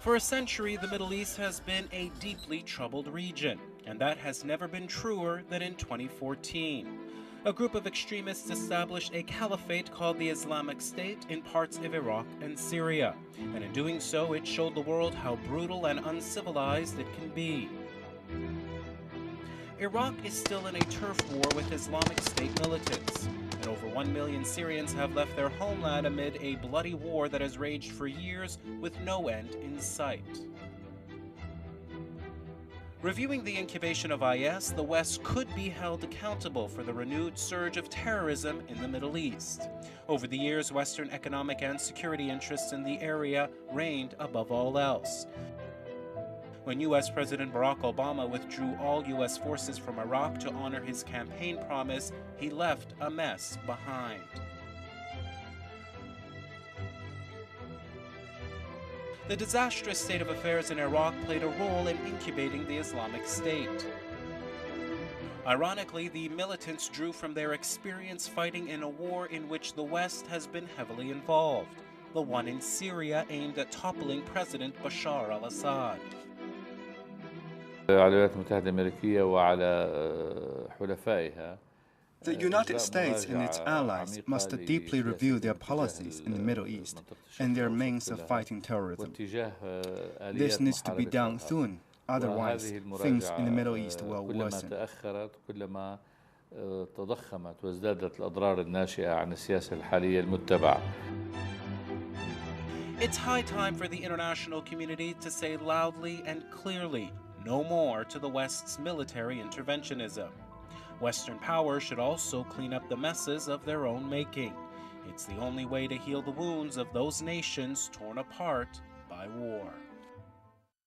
For a century, the Middle East has been a deeply troubled region, and that has never been truer than in 2014. A group of extremists established a caliphate called the Islamic State in parts of Iraq and Syria, and in doing so, it showed the world how brutal and uncivilized it can be. Iraq is still in a turf war with Islamic State militants, and over 1 million Syrians have left their homeland amid a bloody war that has raged for years with no end in sight. Reviewing the incubation of IS, the West could be held accountable for the renewed surge of terrorism in the Middle East. Over the years, Western economic and security interests in the area reigned above all else. When U.S. President Barack Obama withdrew all U.S. forces from Iraq to honor his campaign promise, he left a mess behind. The disastrous state of affairs in Iraq played a role in incubating the Islamic State. Ironically, the militants drew from their experience fighting in a war in which the West has been heavily involved, the one in Syria aimed at toppling President Bashar al-Assad. الولايات المتحدة الأمريكية وعلى حلفائها. The United States and its allies must deeply review their policies in the Middle East and their means of fighting terrorism. This needs to be done soon, otherwise things in the Middle East will worsen. كلما تضخمت وازدادت الأضرار الناشئة عن السياسة الحالية المتبعة. It's high time for the international community to say loudly and clearly, no more to the West's military interventionism. Western powers should also clean up the messes of their own making. It's the only way to heal the wounds of those nations torn apart by war.